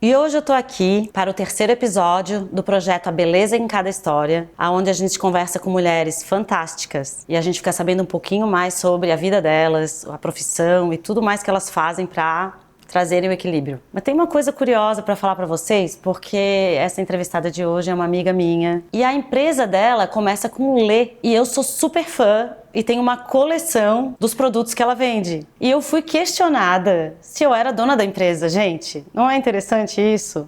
E hoje eu tô aqui para o terceiro episódio do projeto A Beleza em Cada História, onde a gente conversa com mulheres fantásticas e a gente fica sabendo um pouquinho mais sobre a vida delas, a profissão e tudo mais que elas fazem para trazerem o equilíbrio. Mas tem uma coisa curiosa para falar para vocês, porque essa entrevistada de hoje é uma amiga minha e a empresa dela começa com Lê e eu sou super fã e tenho uma coleção dos produtos que ela vende. E eu fui questionada se eu era dona da empresa, gente. Não é interessante isso?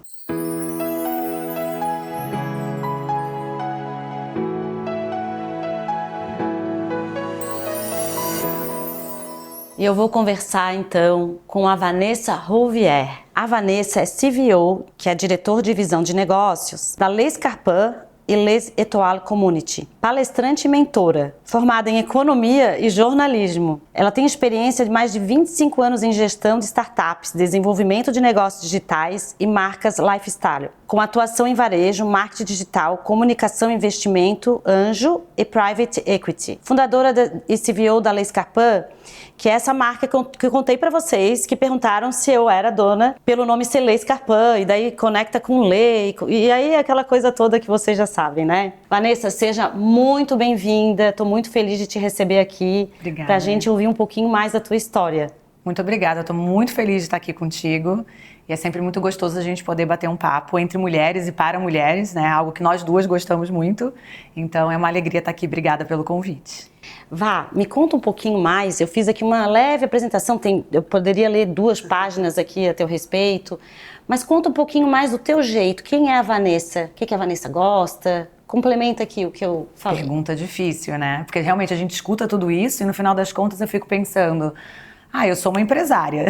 E eu vou conversar então com a Vanessa Rouvier. A Vanessa é CVO, que é diretor de visão de negócios, da Les Carpan e Les Étoiles Community. Palestrante e mentora, formada em economia e jornalismo. Ela tem experiência de mais de 25 anos em gestão de startups, desenvolvimento de negócios digitais e marcas lifestyle, com atuação em varejo, marketing digital, comunicação, investimento, anjo e private equity. Fundadora e CVO da Les Carpan, que é essa marca que eu contei pra vocês, que perguntaram se eu era dona pelo nome ser Les Carpan, e daí conecta com Lê, e aí aquela coisa toda que vocês já sabem, né? Vanessa, seja muito bem-vinda, tô muito feliz de te receber aqui. Obrigada. Pra gente ouvir um pouquinho mais da tua história. Muito obrigada, eu tô muito feliz de estar aqui contigo. E é sempre muito gostoso a gente poder bater um papo entre mulheres e para mulheres, né? Algo que nós duas gostamos muito. Então é uma alegria estar aqui. Obrigada pelo convite. Vá, me conta um pouquinho mais. Eu fiz aqui uma leve apresentação, eu poderia ler 2 páginas aqui a teu respeito, mas conta um pouquinho mais do teu jeito. Quem é a Vanessa? O que a Vanessa gosta? Complementa aqui o que eu falei. Pergunta difícil, né? Porque realmente a gente escuta tudo isso e no final das contas eu fico pensando... eu sou uma empresária.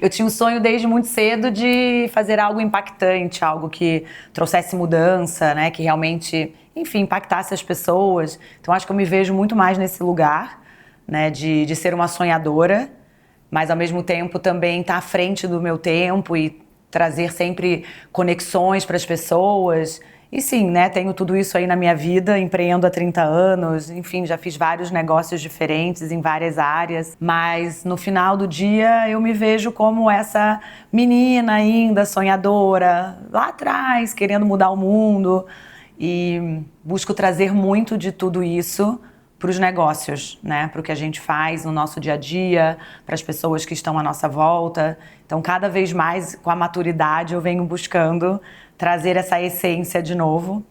Eu tinha um sonho desde muito cedo de fazer algo impactante, algo que trouxesse mudança, né? Que realmente, enfim, impactasse as pessoas. Então acho que eu me vejo muito mais nesse lugar, né? De ser uma sonhadora, mas ao mesmo tempo também estar à frente do meu tempo e trazer sempre conexões para as pessoas. E sim, né, tenho tudo isso aí na minha vida, empreendo há 30 anos, enfim, já fiz vários negócios diferentes em várias áreas, mas no final do dia eu me vejo como essa menina ainda sonhadora, lá atrás, querendo mudar o mundo, e busco trazer muito de tudo isso para os negócios, né, para o que a gente faz no nosso dia a dia, para as pessoas que estão à nossa volta. Então, cada vez mais, com a maturidade, eu venho buscando trazer essa essência de novo.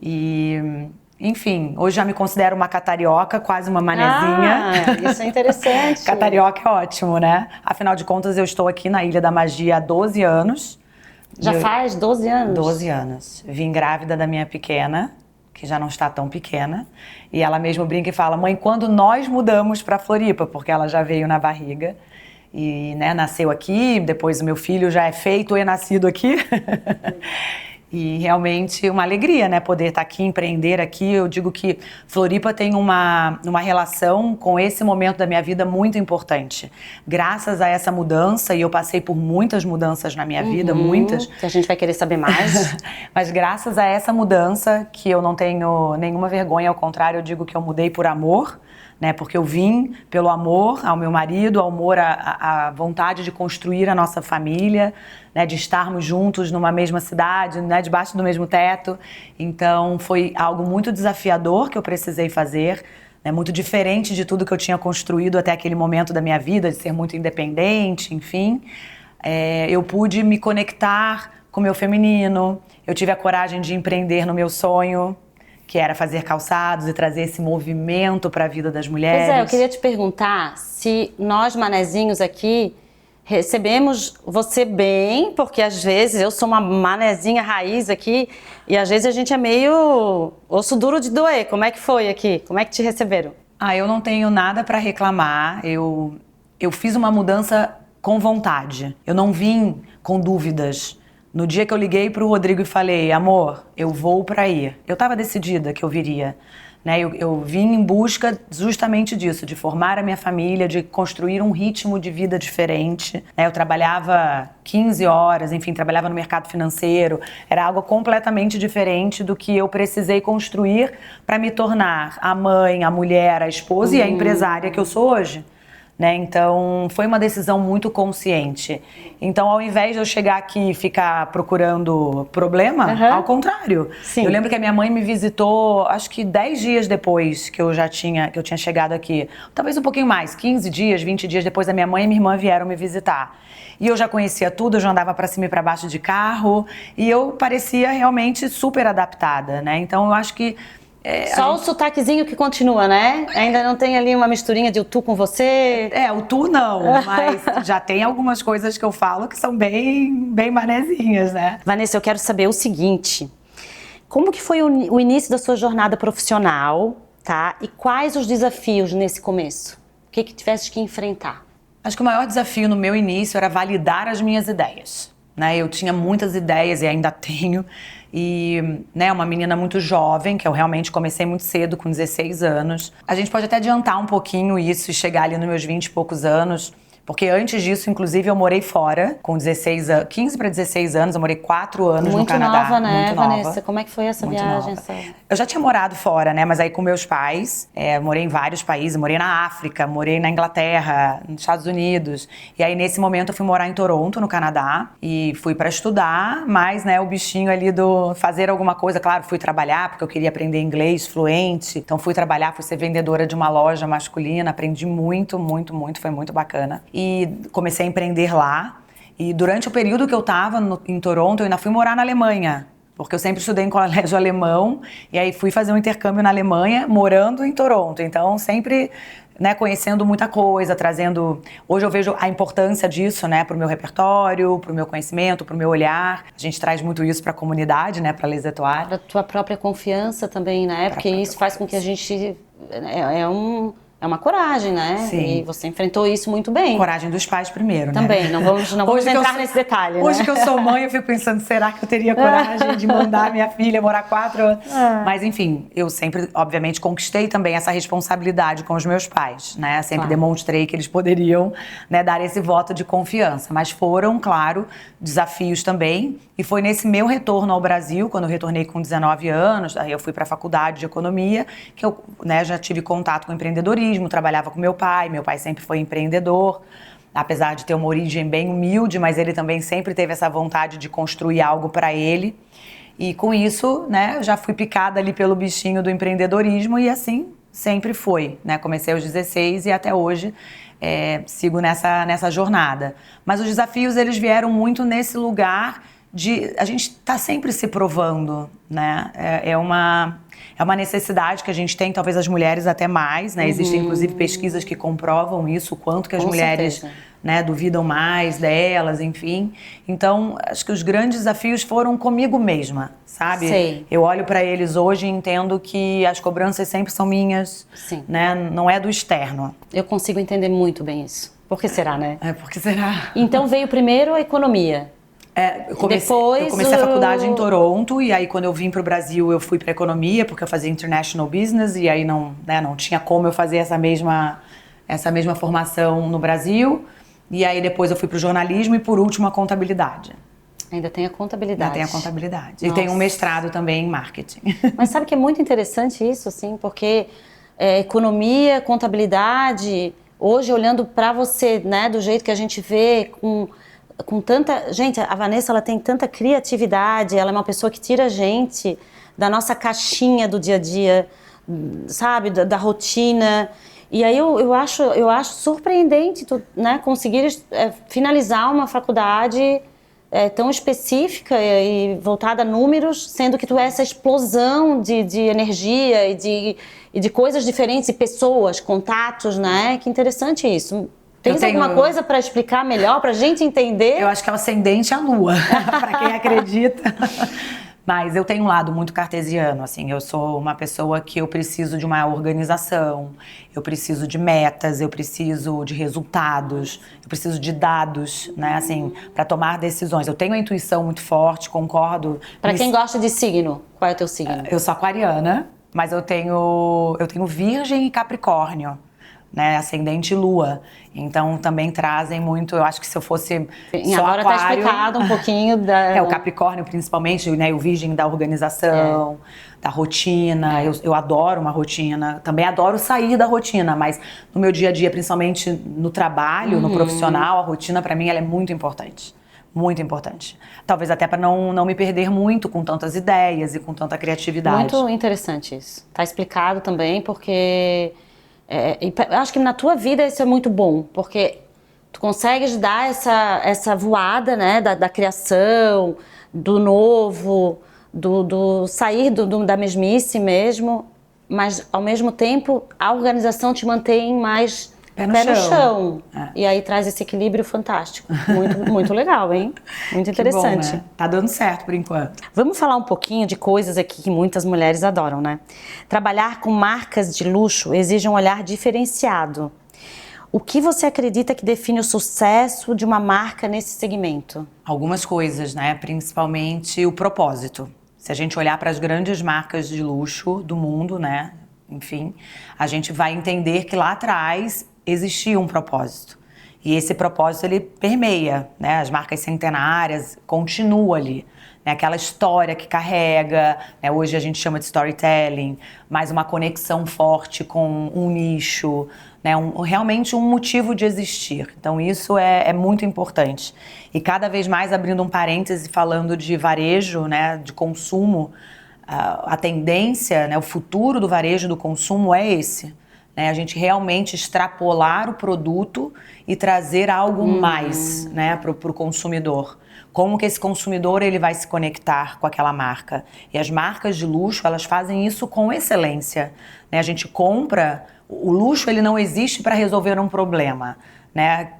E, enfim, hoje já me considero uma catarioca, quase uma manezinha. Isso é interessante. Catarioca é ótimo, né? Afinal de contas, eu estou aqui na Ilha da Magia há 12 anos. Já faz 12 anos? 12 anos. Vim grávida da minha pequena, que já não está tão pequena. E ela mesmo brinca e fala, mãe, quando nós mudamos para Floripa? Porque ela já veio na barriga. E, né, nasceu aqui, depois o meu filho já é feito e nascido aqui. E realmente uma alegria, né, poder estar aqui, empreender aqui. Eu digo que Floripa tem uma relação com esse momento da minha vida muito importante. Graças a essa mudança, e eu passei por muitas mudanças na minha vida, muitas. Que a gente vai querer saber mais. Mas graças a essa mudança, que eu não tenho nenhuma vergonha, ao contrário, eu digo que eu mudei por amor, né, porque eu vim pelo amor ao meu marido, ao amor à vontade de construir a nossa família, né, de estarmos juntos numa mesma cidade, né, debaixo do mesmo teto. Então foi algo muito desafiador que eu precisei fazer, né, muito diferente de tudo que eu tinha construído até aquele momento da minha vida, de ser muito independente, enfim. Eu pude me conectar com o meu feminino, eu tive a coragem de empreender no meu sonho, que era fazer calçados e trazer esse movimento para a vida das mulheres. Pois é, eu queria te perguntar se nós, manezinhos aqui, recebemos você bem, porque às vezes eu sou uma manezinha raiz aqui e às vezes a gente é meio osso duro de doer. Como é que foi aqui? Como é que te receberam? Eu não tenho nada para reclamar. Eu fiz uma mudança com vontade. Eu não vim com dúvidas. No dia que eu liguei pro Rodrigo e falei, amor, eu vou para aí. Eu estava decidida que eu viria. Né? Eu vim em busca justamente disso, de formar a minha família, de construir um ritmo de vida diferente. Né? Eu trabalhava 15 horas, enfim, trabalhava no mercado financeiro. Era algo completamente diferente do que eu precisei construir para me tornar a mãe, a mulher, a esposa e a empresária que eu sou hoje. né? Então, foi uma decisão muito consciente. Então, ao invés de eu chegar aqui e ficar procurando problema, ao contrário. Sim. Eu lembro que a minha mãe me visitou, acho que 10 dias depois que eu tinha chegado aqui. Talvez um pouquinho mais, 15 dias, 20 dias depois, a minha mãe e minha irmã vieram me visitar. E eu já conhecia tudo, eu já andava para cima e para baixo de carro. E eu parecia realmente super adaptada, né? Então, eu acho que só o sotaquezinho que continua, né? Ainda não tem ali uma misturinha de o tu com você? O tu não, mas já tem algumas coisas que eu falo que são bem manezinhas, né? Vanessa, eu quero saber o seguinte, como que foi o início da sua jornada profissional, tá? E quais os desafios nesse começo? O que tivesse que enfrentar? Acho que o maior desafio no meu início era validar as minhas ideias, né? Eu tinha muitas ideias e ainda tenho. E, né, uma menina muito jovem, que eu realmente comecei muito cedo, com 16 anos. A gente pode até adiantar um pouquinho isso e chegar ali nos meus 20 e poucos anos. Porque antes disso, inclusive, eu morei fora, com 15 para 16 anos, eu morei 4 anos no Canadá. Muito nova, né, muito nova. Vanessa? Como é que foi essa viagem? Eu já tinha morado fora, né, mas aí com meus pais, morei em vários países, morei na África, morei na Inglaterra, nos Estados Unidos. E aí, nesse momento, eu fui morar em Toronto, no Canadá, e fui para estudar, mas, né, o bichinho ali do fazer alguma coisa, claro, fui trabalhar, porque eu queria aprender inglês fluente. Então, fui trabalhar, fui ser vendedora de uma loja masculina, aprendi muito, muito, muito, foi muito bacana. E comecei a empreender lá. E durante o período que eu estava em Toronto, eu ainda fui morar na Alemanha. Porque eu sempre estudei em colégio alemão. E aí fui fazer um intercâmbio na Alemanha, morando em Toronto. Então, sempre, né, conhecendo muita coisa, trazendo... Hoje eu vejo a importância disso, né, pro meu repertório, pro meu conhecimento, pro meu olhar. A gente traz muito isso pra comunidade, né, pra Les Etoiles. Pra tua própria confiança também, né? Porque isso faz com que a gente... É uma coragem, né? Sim. E você enfrentou isso muito bem. Coragem dos pais primeiro, também, né? Não vamos entrar nesse detalhe, Hoje né? que eu sou mãe, eu fico pensando, será que eu teria coragem de mandar minha filha morar 4 anos? Mas, enfim, eu sempre, obviamente, conquistei também essa responsabilidade com os meus pais, né? Sempre demonstrei que eles poderiam, né, dar esse voto de confiança. Mas foram, claro, desafios também. E foi nesse meu retorno ao Brasil, quando eu retornei com 19 anos, aí eu fui para a faculdade de economia, que eu, né, já tive contato com empreendedorismo, trabalhava com meu pai sempre foi empreendedor, apesar de ter uma origem bem humilde, mas ele também sempre teve essa vontade de construir algo para ele. E com isso, né, eu já fui picada ali pelo bichinho do empreendedorismo e assim sempre foi, né? Comecei aos 16 e até hoje sigo nessa jornada. Mas os desafios, eles vieram muito nesse lugar de a gente tá sempre se provando, né? É uma necessidade que a gente tem, talvez as mulheres até mais, né? Existem inclusive pesquisas que comprovam isso, o quanto que as mulheres, né, duvidam mais delas, enfim. Então, acho que os grandes desafios foram comigo mesma, sabe? Sei. Eu olho para eles hoje e entendo que as cobranças sempre são minhas, Sim. né? Não é do externo. Eu consigo entender muito bem isso. Por que será, né? Por que será? Então veio primeiro a economia. Eu comecei a faculdade em Toronto e aí quando eu vim para o Brasil eu fui para economia porque eu fazia international business e aí não tinha como eu fazer essa mesma formação no Brasil. E aí depois eu fui para o jornalismo e por último a contabilidade. Ainda tem a contabilidade. Ainda tem a contabilidade. E tem um mestrado também em marketing. Mas sabe que é muito interessante isso, assim, porque economia, contabilidade, hoje olhando para você, né, do jeito que a gente vê, com tanta... Gente, a Vanessa, ela tem tanta criatividade, ela é uma pessoa que tira a gente da nossa caixinha do dia a dia, sabe, da rotina. E aí eu acho surpreendente tu, né, conseguir finalizar uma faculdade tão específica e voltada a números, sendo que tu é essa explosão de energia e de coisas diferentes, e pessoas, contatos, né? Que interessante isso. Tens alguma coisa para explicar melhor, para a gente entender? Eu acho que é o ascendente à lua, para quem acredita. Mas eu tenho um lado muito cartesiano, assim, eu sou uma pessoa que eu preciso de uma organização, eu preciso de metas, eu preciso de resultados, eu preciso de dados, né, assim, para tomar decisões. Eu tenho a intuição muito forte, concordo. Para quem gosta de signo, qual é o teu signo? Eu sou aquariana, mas eu tenho Virgem e Capricórnio. né? Ascendente Lua. Então também trazem muito, eu acho que se eu fosse Sim, só agora Aquário, tá explicado um pouquinho da... o Capricórnio principalmente, né? O Virgem da organização, da rotina. Eu adoro uma rotina. Também adoro sair da rotina, mas no meu dia a dia, principalmente no trabalho, no profissional, a rotina pra mim ela é muito importante. Muito importante. Talvez até para não me perder muito com tantas ideias e com tanta criatividade. Muito interessante isso. Tá explicado também, porque eu acho que na tua vida isso é muito bom, porque tu consegues dar essa voada, né, da criação, do novo, do sair da mesmice mesmo, mas ao mesmo tempo a organização te mantém mais pé no chão. E aí traz esse equilíbrio fantástico. Muito, muito legal, hein? Muito interessante. Que bom, né? Tá dando certo por enquanto. Vamos falar um pouquinho de coisas aqui que muitas mulheres adoram, né? Trabalhar com marcas de luxo exige um olhar diferenciado. O que você acredita que define o sucesso de uma marca nesse segmento? Algumas coisas, né? Principalmente o propósito. Se a gente olhar para as grandes marcas de luxo do mundo, né? Enfim, a gente vai entender que lá atrás existia um propósito. E esse propósito, ele permeia, né? As marcas centenárias, continua ali. Né? Aquela história que carrega, né? Hoje a gente chama de storytelling, mas uma conexão forte com um nicho, né? Realmente um motivo de existir. Então isso é muito importante. E cada vez mais, abrindo um parêntese, falando de varejo, né? De consumo, a tendência, né? O futuro do varejo, do consumo é esse. A gente realmente extrapolar o produto e trazer algo mais, né, para o consumidor. Como que esse consumidor ele vai se conectar com aquela marca? E as marcas de luxo, elas fazem isso com excelência. Né? A gente compra... O luxo ele não existe para resolver um problema. Né?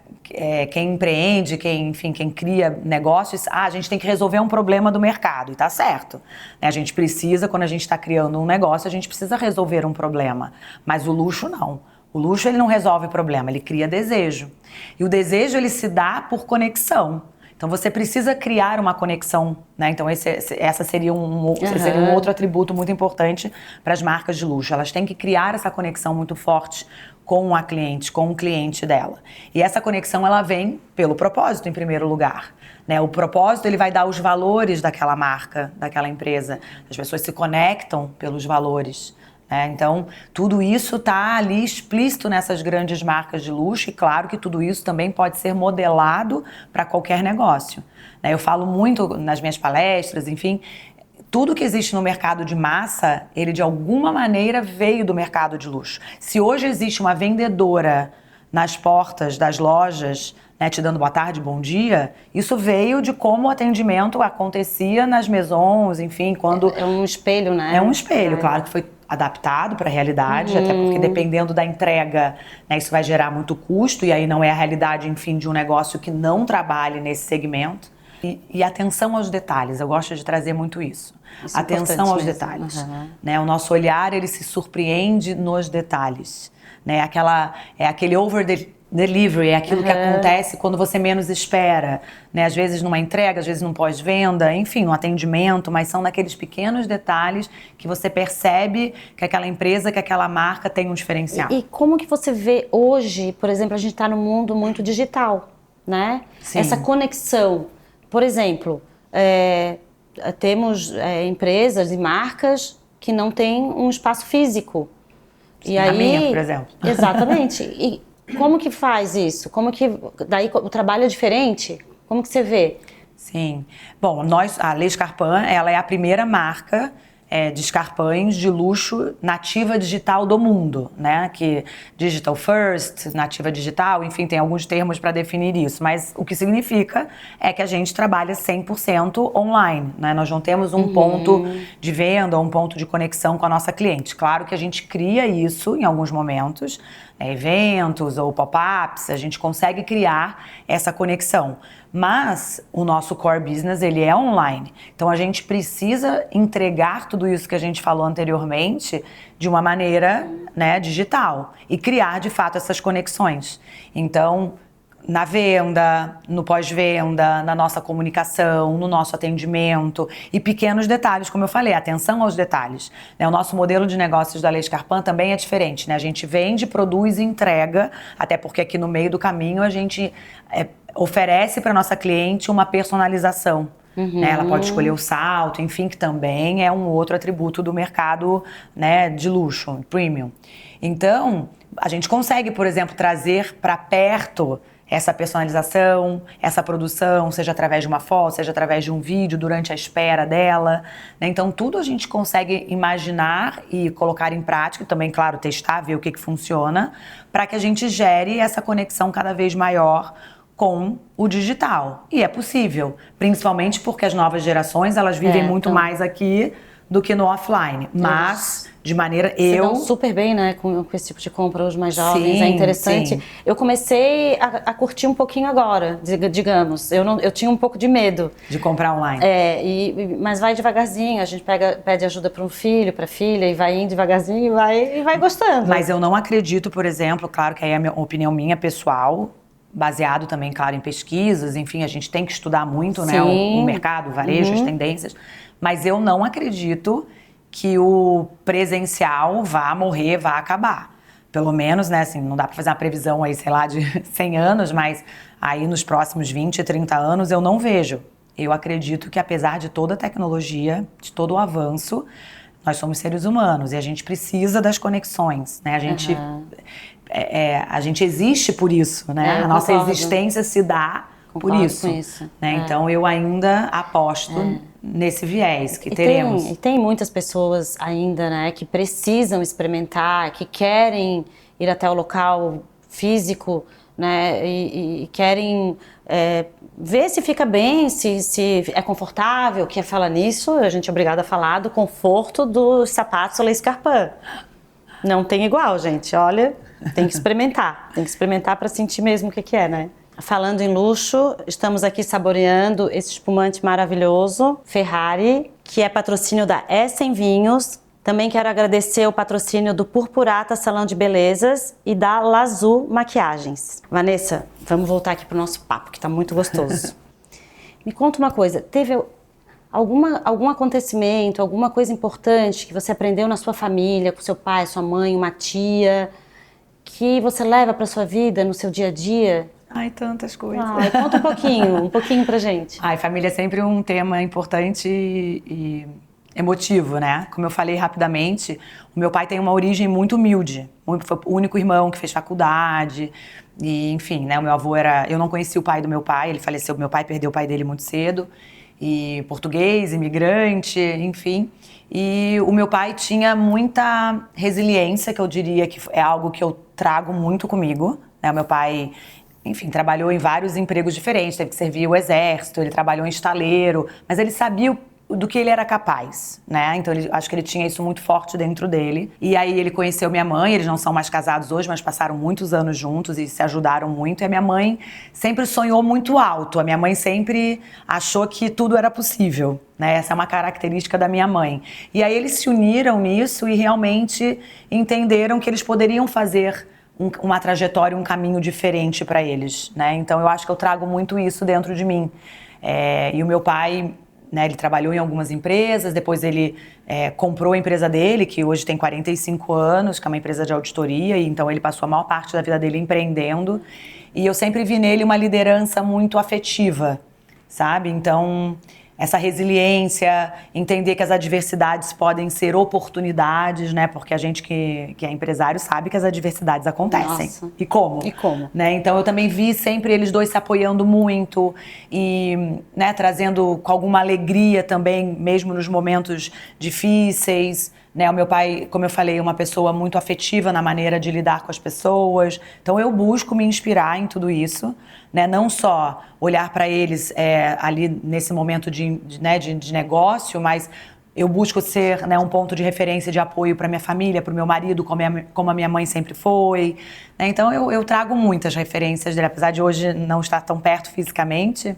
Quem empreende, quem cria negócios, a gente tem que resolver um problema do mercado, e tá certo. A gente precisa, quando a gente está criando um negócio, a gente precisa resolver um problema. Mas o luxo não. O luxo ele não resolve problema, ele cria desejo. E o desejo ele se dá por conexão. Então você precisa criar uma conexão, né? Então essa seria seria um outro atributo muito importante para as marcas de luxo. Elas têm que criar essa conexão muito forte com a cliente, com o cliente dela. E essa conexão ela vem pelo propósito em primeiro lugar. Né? O propósito ele vai dar os valores daquela marca, daquela empresa. As pessoas se conectam pelos valores. Então, tudo isso está ali explícito nessas grandes marcas de luxo e claro que tudo isso também pode ser modelado para qualquer negócio. Eu falo muito nas minhas palestras, enfim, tudo que existe no mercado de massa, ele de alguma maneira veio do mercado de luxo. Se hoje existe uma vendedora nas portas das lojas, né, te dando boa tarde, bom dia, isso veio de como o atendimento acontecia nas maisons, enfim, quando... É um espelho, né? É um espelho, claro que foi adaptado para a realidade, até porque dependendo da entrega, né, isso vai gerar muito custo e aí não é a realidade, enfim, de um negócio que não trabalhe nesse segmento. E atenção aos detalhes, eu gosto de trazer muito isso. Atenção aos detalhes. Né? O nosso olhar, ele se surpreende nos detalhes. Né? Aquele over-delivery, é aquilo que acontece quando você menos espera. Né? Às vezes numa entrega, às vezes num pós-venda, enfim, no atendimento, mas são naqueles pequenos detalhes que você percebe que aquela empresa, que aquela marca tem um diferencial. E como que você vê hoje, por exemplo, a gente está num mundo muito digital, né? Sim. Essa conexão. Por exemplo, temos empresas e marcas que não têm um espaço físico. Sim, a minha, por exemplo. Exatamente. E como que faz isso? Como que daí o trabalho é diferente? Como que você vê? Sim. Bom, a Les Carpan, ela é a primeira marca de escarpães de luxo nativa digital do mundo, né? Que digital first, nativa digital, enfim, tem alguns termos para definir isso, mas o que significa é que a gente trabalha 100% online, né? Nós não temos um ponto de venda, um ponto de conexão com a nossa cliente. Claro que a gente cria isso em alguns momentos, eventos ou pop-ups, a gente consegue criar essa conexão. Mas o nosso core business, ele é online. Então a gente precisa entregar tudo isso que a gente falou anteriormente de uma maneira, né, digital e criar de fato essas conexões. Então, na venda, no pós-venda, na nossa comunicação, no nosso atendimento e pequenos detalhes, como eu falei, atenção aos detalhes. Né? O nosso modelo de negócios da Leite Carpan também é diferente, né? A gente vende, produz e entrega, até porque aqui no meio do caminho a gente oferece para nossa cliente uma personalização. Né? Ela pode escolher o salto, enfim, que também é um outro atributo do mercado, né, de luxo, premium. Então, a gente consegue, por exemplo, trazer para perto essa personalização, essa produção, seja através de uma foto, seja através de um vídeo durante a espera dela. Né? Então, tudo a gente consegue imaginar e colocar em prática, e também, claro, testar, ver o que funciona, para que a gente gere essa conexão cada vez maior com o digital. E é possível, principalmente porque as novas gerações, elas vivem muito mais aqui do que no offline. Mas, de maneira... Se dão super bem, né, com esse tipo de compra, os mais jovens, sim, é interessante. Sim. Eu comecei a curtir um pouquinho agora, digamos. Eu tinha um pouco de medo. De comprar online. Mas vai devagarzinho, a gente pede ajuda para um filho, para filha, e vai indo devagarzinho e vai gostando. Mas eu não acredito, por exemplo, claro que aí é a opinião minha pessoal, baseado também, claro, em pesquisas, enfim, a gente tem que estudar muito, né, o mercado, o varejo, as tendências, mas eu não acredito que o presencial vá morrer, vá acabar. Pelo menos, né, assim, não dá para fazer uma previsão aí, sei lá, de 100 anos, mas aí nos próximos 20, 30 anos eu não vejo. Eu acredito que apesar de toda a tecnologia, de todo o avanço, nós somos seres humanos e a gente precisa das conexões, né, a gente existe por isso, né? A nossa existência se dá por isso. Com isso. Né? Então eu ainda aposto nesse viés que teremos. Tem muitas pessoas ainda, né, que precisam experimentar, que querem ir até o local físico, né, e querem ver se fica bem, se é confortável. Que fala nisso, a gente é obrigada a falar do conforto dos sapatos Leite Carpan. Não tem igual, gente. Olha, tem que experimentar. Tem que experimentar para sentir mesmo o que é, né? Falando em luxo, estamos aqui saboreando esse espumante maravilhoso, Ferrari, que é patrocínio da Essen Vinhos. Também quero agradecer o patrocínio do Purpurata Salão de Belezas e da Lazu Maquiagens. Vanessa, vamos voltar aqui para o nosso papo, que está muito gostoso. Me conta uma coisa, teve algum acontecimento, alguma coisa importante que você aprendeu na sua família, com seu pai, sua mãe, uma tia, que você leva para sua vida, no seu dia a dia? Ai, tantas coisas. Conta um pouquinho pra gente. Família é sempre um tema importante e emotivo, né? Como eu falei rapidamente, o meu pai tem uma origem muito humilde. Foi o único irmão que fez faculdade. E, enfim, né? O meu avô eu não conheci o pai do meu pai, ele faleceu. Meu pai perdeu o pai dele muito cedo. E português, imigrante, enfim. E o meu pai tinha muita resiliência, que eu diria que é algo que eu trago muito comigo. Né? O meu pai, enfim, trabalhou em vários empregos diferentes, teve que servir o exército, ele trabalhou em estaleiro, mas ele sabia do que ele era capaz, né? Então acho que ele tinha isso muito forte dentro dele. E aí ele conheceu minha mãe, eles não são mais casados hoje, mas passaram muitos anos juntos e se ajudaram muito. E a minha mãe sempre sonhou muito alto, a minha mãe sempre achou que tudo era possível, né? Essa é uma característica da minha mãe. E aí eles se uniram nisso e realmente entenderam que eles poderiam fazer uma trajetória, um caminho diferente para eles, né? Então eu acho que eu trago muito isso dentro de mim. E o meu pai, né, ele trabalhou em algumas empresas, depois ele comprou a empresa dele, que hoje tem 45 anos, que é uma empresa de auditoria, e então ele passou a maior parte da vida dele empreendendo. E eu sempre vi nele uma liderança muito afetiva, sabe? Então, essa resiliência, entender que as adversidades podem ser oportunidades, né? Porque a gente que é empresário sabe que as adversidades acontecem. Nossa. E como? E como? Né? Então eu também vi sempre eles dois se apoiando muito e, né, trazendo com alguma alegria também, mesmo nos momentos difíceis. Né? O meu pai, como eu falei, é uma pessoa muito afetiva na maneira de lidar com as pessoas. Então eu busco me inspirar em tudo isso. Né? Não só olhar para eles ali nesse momento de negócio, mas eu busco ser, né, um ponto de referência, de apoio para minha família, para o meu marido, como a minha mãe sempre foi. Né? Então eu trago muitas referências dele, apesar de hoje não estar tão perto fisicamente.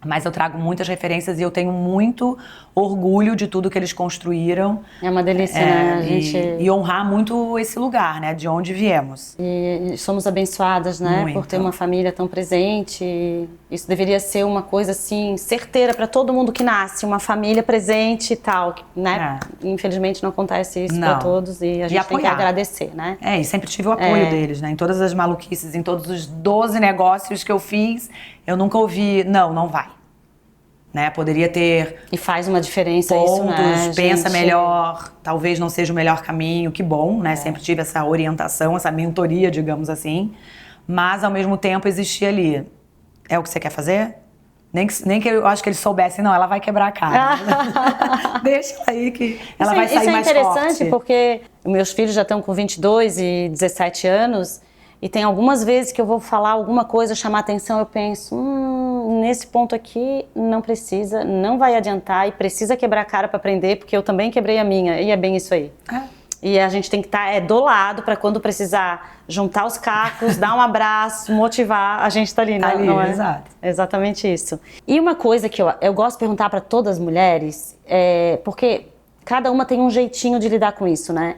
Mas eu trago muitas referências e eu tenho muito orgulho de tudo que eles construíram. É uma delícia, né? A gente... E honrar muito esse lugar, né? De onde viemos. E somos abençoadas, né? Muito. Por ter uma família tão presente. Isso deveria ser uma coisa, assim, certeira para todo mundo que nasce. Uma família presente e tal, né? Infelizmente não acontece isso para todos e a gente tem que agradecer, né? E sempre tive o apoio deles, né? Em todas as maluquices, em todos os 12 negócios que eu fiz, eu nunca ouvi, não vai. Né? Poderia ter... E faz uma diferença pontos, isso, né, pensa melhor, talvez não seja o melhor caminho, que bom, né? Sempre tive essa orientação, essa mentoria, digamos assim. Mas, ao mesmo tempo, existia ali. É o que você quer fazer? Nem que eu acho que eles soubessem, não, ela vai quebrar a cara. Deixa aí que ela vai sair mais forte. Isso é interessante porque meus filhos já estão com 22 e 17 anos e tem algumas vezes que eu vou falar alguma coisa, chamar atenção, eu penso, nesse ponto aqui não precisa, não vai adiantar e precisa quebrar a cara para aprender porque eu também quebrei a minha e é bem isso aí. E a gente tem que estar do lado para quando precisar juntar os cacos, dar um abraço, motivar, a gente tá ali, né? Ali, não é? Exato. Exatamente isso. E uma coisa que eu gosto de perguntar para todas as mulheres, porque cada uma tem um jeitinho de lidar com isso, né?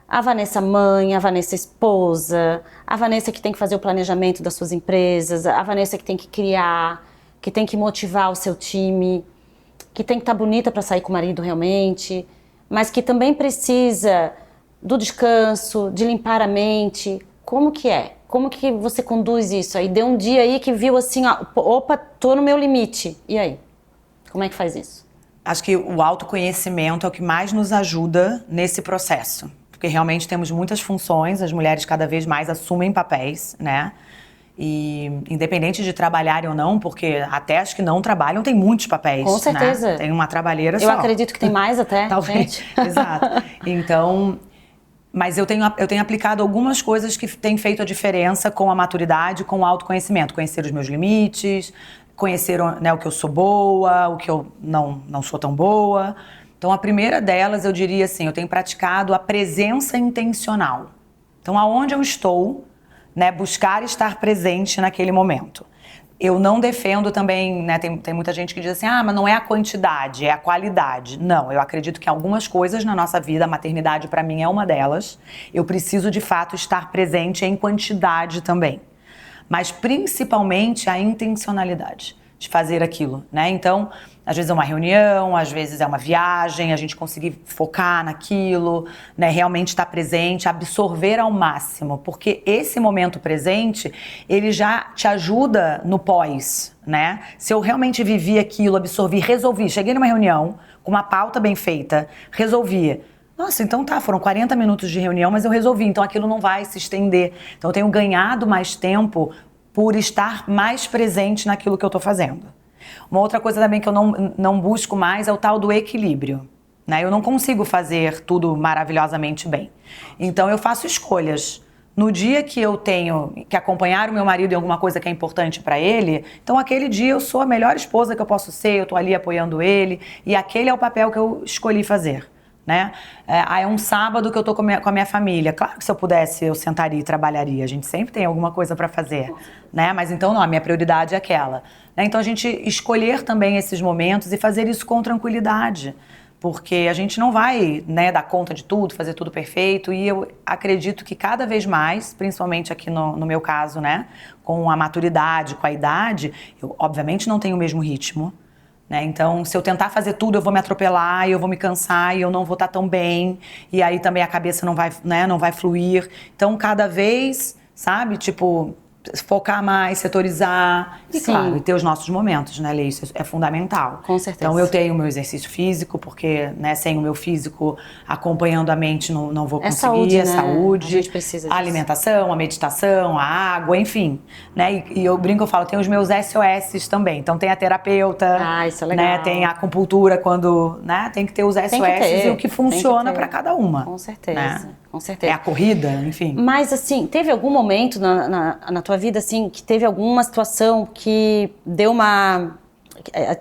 A Vanessa mãe, a Vanessa esposa, a Vanessa que tem que fazer o planejamento das suas empresas, a Vanessa que tem que criar, que tem que motivar o seu time, que tem que estar bonita para sair com o marido realmente, mas que também precisa do descanso, de limpar a mente. Como que é? Como que você conduz isso? Aí deu um dia aí que viu assim, opa, tô no meu limite. E aí? Como é que faz isso? Acho que o autoconhecimento é o que mais nos ajuda nesse processo. Porque realmente temos muitas funções, as mulheres cada vez mais assumem papéis, né? E independente de trabalharem ou não, porque até as que não trabalham tem muitos papéis. Com certeza. Né? Tem uma trabalheira só. Eu acredito que tem mais até. Talvez. Exato. Então, mas eu tenho aplicado algumas coisas que têm feito a diferença com a maturidade, com o autoconhecimento. Conhecer os meus limites, conhecer, né, o que eu sou boa, o que eu não sou tão boa. Então, a primeira delas, eu diria assim, eu tenho praticado a presença intencional. Então, aonde eu estou, né, buscar estar presente naquele momento. Eu não defendo também, né, tem muita gente que diz assim, mas não é a quantidade, é a qualidade. Não, eu acredito que algumas coisas na nossa vida, a maternidade para mim é uma delas, eu preciso de fato estar presente em quantidade também. Mas principalmente a intencionalidade de fazer aquilo, né? Então, às vezes é uma reunião, às vezes é uma viagem, a gente conseguir focar naquilo, né? Realmente estar presente, absorver ao máximo, porque esse momento presente, ele já te ajuda no pós, né? Se eu realmente vivi aquilo, absorvi, resolvi, cheguei numa reunião com uma pauta bem feita, resolvi. Nossa, então tá, foram 40 minutos de reunião, mas eu resolvi, então aquilo não vai se estender. Então eu tenho ganhado mais tempo por estar mais presente naquilo que eu tô fazendo. Uma outra coisa também que eu não busco mais é o tal do equilíbrio, né? Eu não consigo fazer tudo maravilhosamente bem. Então eu faço escolhas. No dia que eu tenho que acompanhar o meu marido em alguma coisa que é importante para ele, então aquele dia eu sou a melhor esposa que eu posso ser, eu tô ali apoiando ele, e aquele é o papel que eu escolhi fazer. Né? É um sábado que eu tô com a minha família. Claro que se eu pudesse, eu sentaria e trabalharia. A gente sempre tem alguma coisa para fazer, né? Mas então não, a minha prioridade é aquela. Né? Então a gente escolher também esses momentos e fazer isso com tranquilidade. Porque a gente não vai, né, dar conta de tudo, fazer tudo perfeito. E eu acredito que cada vez mais, principalmente aqui no meu caso, né, com a maturidade, com a idade, eu obviamente não tenho o mesmo ritmo. Então, se eu tentar fazer tudo, eu vou me atropelar, e eu vou me cansar, e eu não vou estar tão bem, e aí também a cabeça não vai, né, não vai fluir. Então, cada vez, sabe, tipo, focar mais, setorizar, e Sim. claro, e ter os nossos momentos, né, Lê? Isso é fundamental. Com certeza. Então, eu tenho o meu exercício físico, porque, né, sem o meu físico acompanhando a mente, não vou conseguir. Saúde, né? Saúde, a gente precisa disso. A alimentação, a meditação, a água, enfim, né, e eu brinco, eu falo, tem os meus SOS também, então tem a terapeuta, isso é legal. né, tem a acupuntura quando, né, tem que ter os SOS e o que funciona para cada uma. Com certeza, né? Com certeza. É a corrida, enfim. Mas assim, teve algum momento na tua vida, assim, que teve alguma situação que deu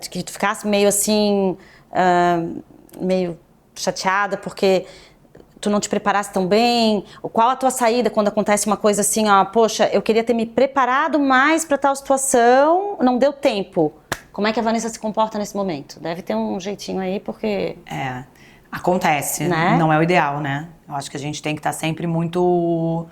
que tu ficasse meio assim, meio chateada porque tu não te preparasse tão bem? Qual a tua saída quando acontece uma coisa assim, poxa, eu queria ter me preparado mais para tal situação, não deu tempo. Como é que a Vanessa se comporta nesse momento? Deve ter um jeitinho aí, porque... Acontece, né? Não é o ideal, né? Eu acho que a gente tem que estar sempre muito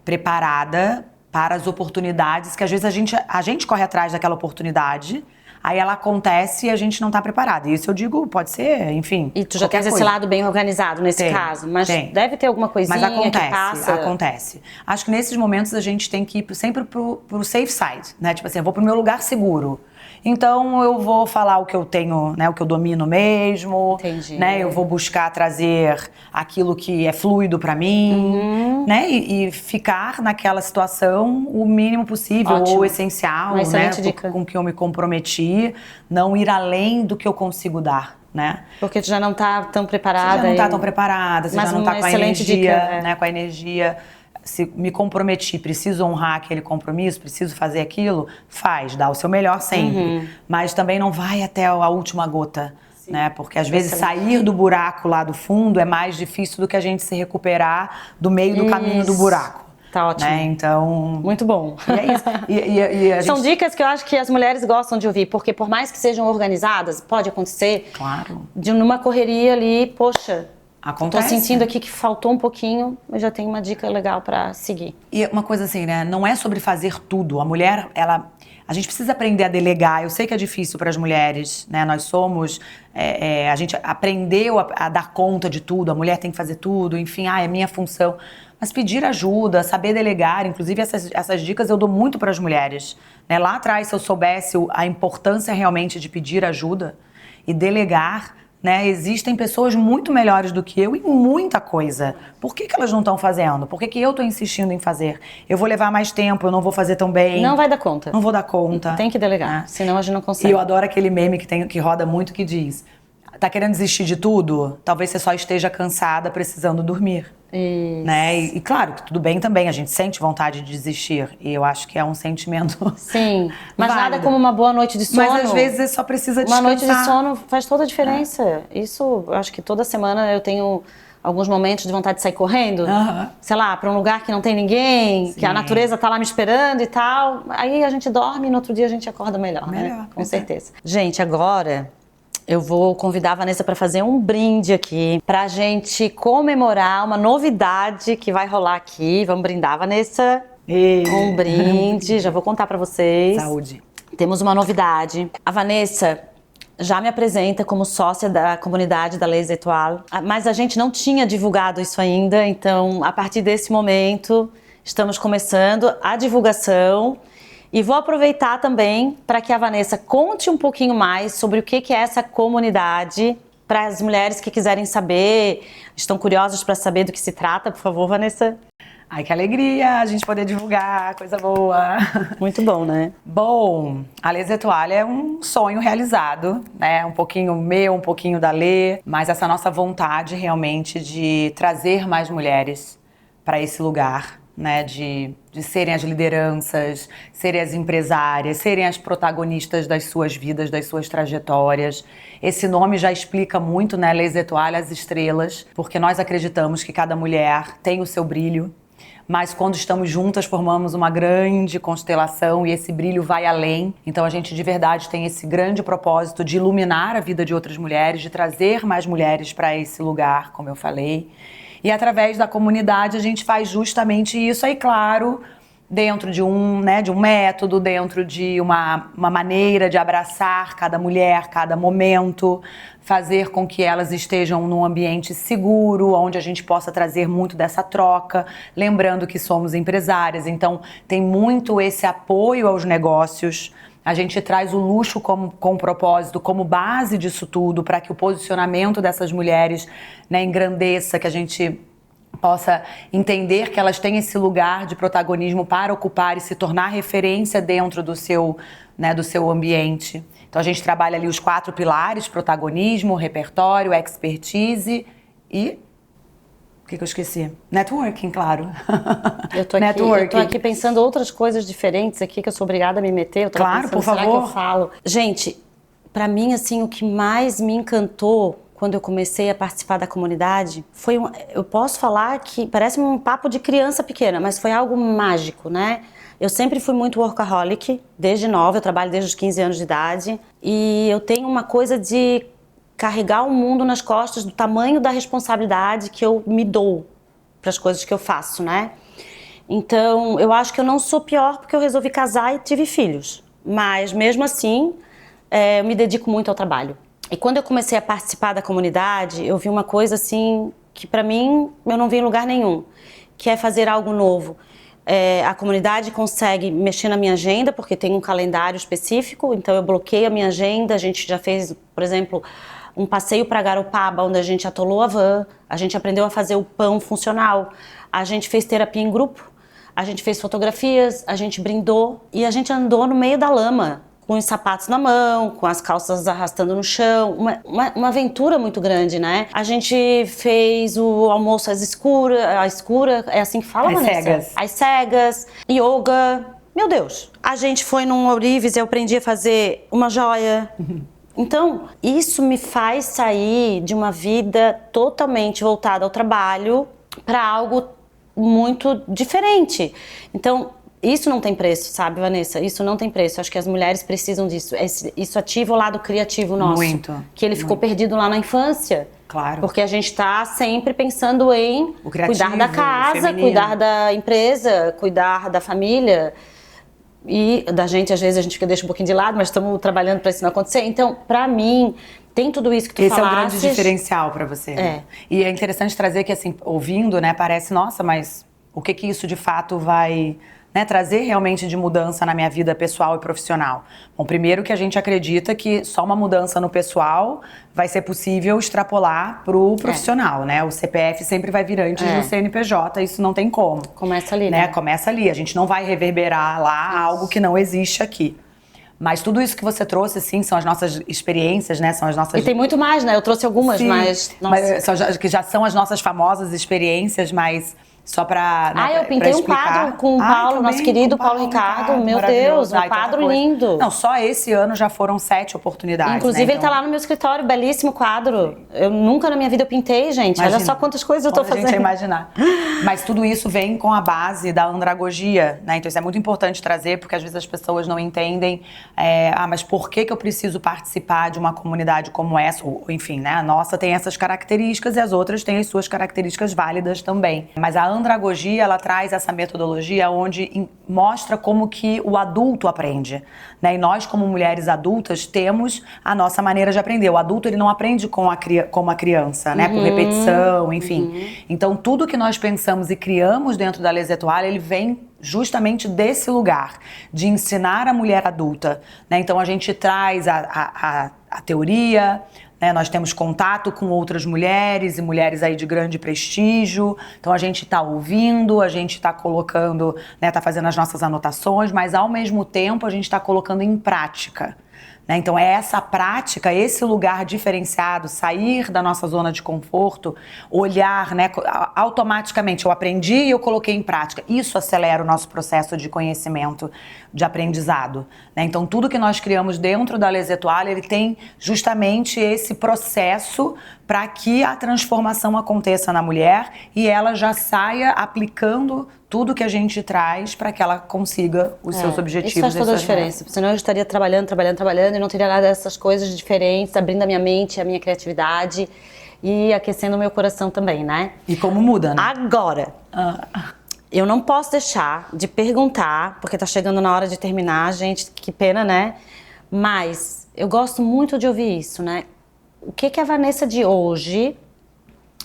preparada para as oportunidades, que às vezes a gente corre atrás daquela oportunidade, aí ela acontece e a gente não está preparada. E isso eu digo, pode ser, enfim. E tu já tens esse lado bem organizado nesse caso, mas deve ter alguma coisinha que passa. Acontece. Acho que nesses momentos a gente tem que ir sempre pro safe side, né? Tipo assim, eu vou pro meu lugar seguro. Então eu vou falar o que eu tenho, né, o que eu domino mesmo. Entendi. Né? Eu vou buscar trazer aquilo que é fluido pra mim, né? E ficar naquela situação o mínimo possível. Ótimo. Ou essencial, uma excelente né? Dica. Com que eu me comprometi, não ir além do que eu consigo dar. Né? Porque tu já não tá tão preparada. Você já não tá tão preparada, você já não tá com a energia, né? Com a energia. Se me comprometi, preciso honrar aquele compromisso, preciso fazer aquilo, dá o seu melhor sempre. Mas também não vai até a última gota, né? Porque às vezes sair do buraco lá do fundo é mais difícil do que a gente se recuperar do meio do caminho do buraco. Tá ótimo. Né? Então... Muito bom. E é isso. São dicas que eu acho que as mulheres gostam de ouvir, porque por mais que sejam organizadas, pode acontecer. Claro. Numa correria ali, poxa... Acontece. Tô sentindo aqui que faltou um pouquinho, mas já tenho uma dica legal pra seguir. E uma coisa assim, né? Não é sobre fazer tudo. A mulher, a gente precisa aprender a delegar. Eu sei que é difícil para as mulheres, né? Nós somos... a gente aprendeu a dar conta de tudo. A mulher tem que fazer tudo. Enfim, é minha função. Mas pedir ajuda, saber delegar. Inclusive, essas dicas eu dou muito para as mulheres. Né? Lá atrás, se eu soubesse a importância realmente de pedir ajuda e delegar... Né? Existem pessoas muito melhores do que eu em muita coisa. Por que elas não estão fazendo? Por que eu estou insistindo em fazer? Eu vou levar mais tempo, eu não vou fazer tão bem. Não vai dar conta. Não vou dar conta. Tem que delegar, senão a gente não consegue. E eu adoro aquele meme que roda muito que diz: tá querendo desistir de tudo? Talvez você só esteja cansada, precisando dormir. Isso. Né? E claro que tudo bem também, a gente sente vontade de desistir. E eu acho que é um sentimento. Sim, mas válido. Nada como uma boa noite de sono. Mas às vezes você só precisa descansar. Uma noite de sono faz toda a diferença. Isso, eu acho que toda semana eu tenho alguns momentos de vontade de sair correndo. Sei lá, pra um lugar que não tem ninguém, que a natureza tá lá me esperando e tal. Aí a gente dorme e no outro dia a gente acorda melhor, né? Com certeza. Gente, agora... eu vou convidar a Vanessa para fazer um brinde aqui, pra gente comemorar uma novidade que vai rolar aqui. Vamos brindar, Vanessa? Um brinde, já vou contar para vocês. Saúde. Temos uma novidade. A Vanessa já me apresenta como sócia da comunidade da Les Etoiles, mas a gente não tinha divulgado isso ainda, então a partir desse momento estamos começando a divulgação. E vou aproveitar também para que a Vanessa conte um pouquinho mais sobre o que é essa comunidade, para as mulheres que quiserem saber, estão curiosas para saber do que se trata. Por favor, Vanessa. Ai, que alegria a gente poder divulgar, coisa boa. Muito bom, né? Bom, a Les Etoiles é um sonho realizado, né? Um pouquinho meu, um pouquinho da Lê, mas essa nossa vontade realmente de trazer mais mulheres para esse lugar. Né, de serem as lideranças, serem as empresárias, serem as protagonistas das suas vidas, das suas trajetórias. Esse nome já explica muito, né, Les Etoiles, as estrelas, porque nós acreditamos que cada mulher tem o seu brilho, mas quando estamos juntas formamos uma grande constelação e esse brilho vai além. Então a gente de verdade tem esse grande propósito de iluminar a vida de outras mulheres, de trazer mais mulheres para esse lugar, como eu falei. E através da comunidade a gente faz justamente isso. Aí, claro, dentro de um método, dentro de uma maneira de abraçar cada mulher, cada momento, fazer com que elas estejam num ambiente seguro, onde a gente possa trazer muito dessa troca, lembrando que somos empresárias, então tem muito esse apoio aos negócios. A gente traz o luxo com propósito, como base disso tudo, para que o posicionamento dessas mulheres, né, engrandeça, que a gente possa entender que elas têm esse lugar de protagonismo para ocupar e se tornar referência dentro do seu ambiente. Então a gente trabalha ali os 4 pilares: protagonismo, repertório, expertise e... o que eu esqueci? Networking, claro. Eu tô aqui pensando outras coisas diferentes aqui que eu sou obrigada a me meter. Eu tô claro, pensando, por favor. será que eu falo? Gente, pra mim, assim, o que mais me encantou quando eu comecei a participar da comunidade foi eu posso falar que parece um papo de criança pequena, mas foi algo mágico, né? Eu sempre fui muito workaholic, desde nova, eu trabalho desde os 15 anos de idade. E eu tenho uma coisa de carregar o mundo nas costas do tamanho da responsabilidade que eu me dou para as coisas que eu faço, né? Então, eu acho que eu não sou pior porque eu resolvi casar e tive filhos. Mas, mesmo assim, eu me dedico muito ao trabalho. E quando eu comecei a participar da comunidade, eu vi uma coisa assim, que para mim, eu não vi em lugar nenhum, que é fazer algo novo. A comunidade consegue mexer na minha agenda, porque tem um calendário específico, então eu bloqueio a minha agenda. A gente já fez, por exemplo, um passeio para Garopaba, onde a gente atolou a van, a gente aprendeu a fazer o pão funcional, a gente fez terapia em grupo, a gente fez fotografias, a gente brindou e a gente andou no meio da lama, com os sapatos na mão, com as calças arrastando no chão, uma aventura muito grande, né? A gente fez o almoço às escuras, a escura, é assim que fala, Vanessa? Cegas. Às cegas, yoga, meu Deus. A gente foi num Ourives e eu aprendi a fazer uma joia. Então, isso me faz sair de uma vida totalmente voltada ao trabalho para algo muito diferente. Então, isso não tem preço, sabe, Vanessa? Isso não tem preço. Acho que as mulheres precisam disso. Isso ativa o lado criativo nosso. Muito. Que ele ficou perdido lá na infância. Claro. Porque a gente tá sempre pensando em o criativo, cuidar da casa, feminino. cuidar da empresa, cuidar da família. E da gente, às vezes, a gente deixa um pouquinho de lado, mas estamos trabalhando para isso não acontecer. Então, para mim, tem tudo isso que tu Esse falasses. é o grande diferencial para você. É. E é interessante trazer que, assim, ouvindo, né, parece, nossa, mas o que isso de fato vai, né, trazer realmente de mudança na minha vida pessoal e profissional? Bom, primeiro que a gente acredita que só uma mudança no pessoal vai ser possível extrapolar pro profissional, né? O CPF sempre vai vir antes do CNPJ, isso não tem como. Começa ali, né? Começa ali, a gente não vai reverberar lá algo que não existe aqui. Mas tudo isso que você trouxe, sim, são as nossas experiências, né? São as nossas... E tem muito mais, né? Eu trouxe algumas, sim, mas... Nossa. que já são as nossas famosas experiências, mas... Só pra, né, eu pintei um quadro com o Paulo, também, nosso querido Paulo Ricardo. Meu Deus, um quadro lindo. Não, só esse ano já foram 7 oportunidades. Inclusive, né? ele tá lá no meu escritório, belíssimo quadro. Eu nunca na minha vida eu pintei, gente. Imagina. Olha só quantas coisas eu tô fazendo. A gente imaginar. Mas tudo isso vem com a base da andragogia, né? Então isso é muito importante trazer, porque às vezes as pessoas não entendem, mas por que eu preciso participar de uma comunidade como essa? Ou, enfim, né? A nossa tem essas características e as outras têm as suas características válidas também. Mas a andragogia, ela traz essa metodologia onde mostra como que o adulto aprende, né? E nós, como mulheres adultas, temos a nossa maneira de aprender. O adulto, ele não aprende como a criança, né? Por repetição, enfim. Então, tudo que nós pensamos e criamos dentro da Les Etoiles, ele vem justamente desse lugar, de ensinar a mulher adulta, né? Então, a gente traz a teoria, né? Nós temos contato com outras mulheres e mulheres aí de grande prestígio. Então a gente está ouvindo, a gente está colocando, né, está fazendo as nossas anotações, mas ao mesmo tempo a gente está colocando em prática. Então é essa prática, esse lugar diferenciado, sair da nossa zona de conforto, olhar, né, automaticamente, eu aprendi e eu coloquei em prática. Isso acelera o nosso processo de conhecimento, de aprendizado. Então tudo que nós criamos dentro da Les Etoiles, ele tem justamente esse processo para que a transformação aconteça na mulher e ela já saia aplicando tudo que a gente traz para que ela consiga os seus objetivos. Isso faz toda a diferença, senão eu estaria trabalhando e não teria nada dessas coisas diferentes, abrindo a minha mente, a minha criatividade e aquecendo o meu coração também, né? E como muda, né? Agora, eu não posso deixar de perguntar, porque tá chegando na hora de terminar, gente, que pena, né? Mas eu gosto muito de ouvir isso, né? O que a Vanessa de hoje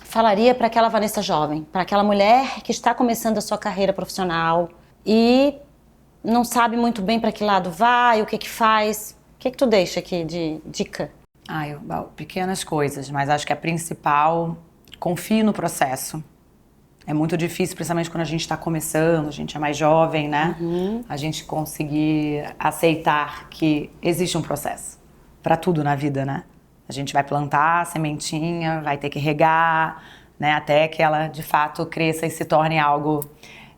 falaria para aquela Vanessa jovem, para aquela mulher que está começando a sua carreira profissional e não sabe muito bem para que lado vai, o que faz? O que tu deixa aqui de dica? Pequenas coisas, mas acho que a principal, confie no processo. É muito difícil, principalmente quando a gente está começando, a gente é mais jovem, né? A gente conseguir aceitar que existe um processo para tudo na vida, né? A gente vai plantar a sementinha, vai ter que regar, né, até que ela, de fato, cresça e se torne algo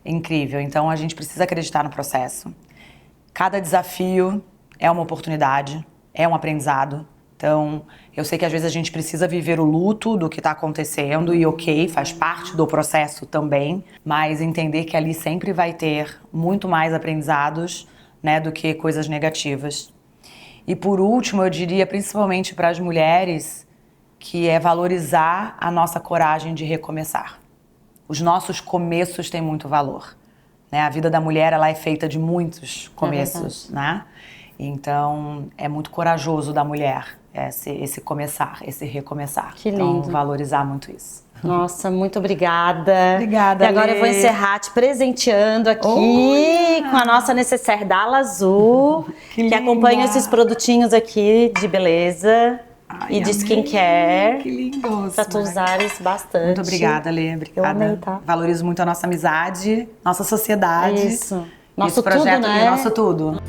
incrível. Então, a gente precisa acreditar no processo. Cada desafio é uma oportunidade, é um aprendizado. Então, eu sei que às vezes a gente precisa viver o luto do que está acontecendo e ok, faz parte do processo também, mas entender que ali sempre vai ter muito mais aprendizados, né, do que coisas negativas. E por último, eu diria principalmente para as mulheres, que é valorizar a nossa coragem de recomeçar. Os nossos começos têm muito valor, né? A vida da mulher, ela é feita de muitos começos, né? Então, é muito corajoso da mulher esse começar, esse recomeçar. Que lindo. Então, valorizar muito isso. Nossa, muito obrigada. Obrigada, E agora Lê. eu vou encerrar te presenteando aqui com a nossa necessaire da Ala Azul, que acompanha esses produtinhos aqui de beleza e de skincare. Que lindo. Pra tu usares bastante. Muito obrigada, Lê. Obrigada. Eu amei, tá? Valorizo muito a nossa amizade, nossa sociedade. Isso. Nosso esse projeto tudo, aqui, né? nosso tudo.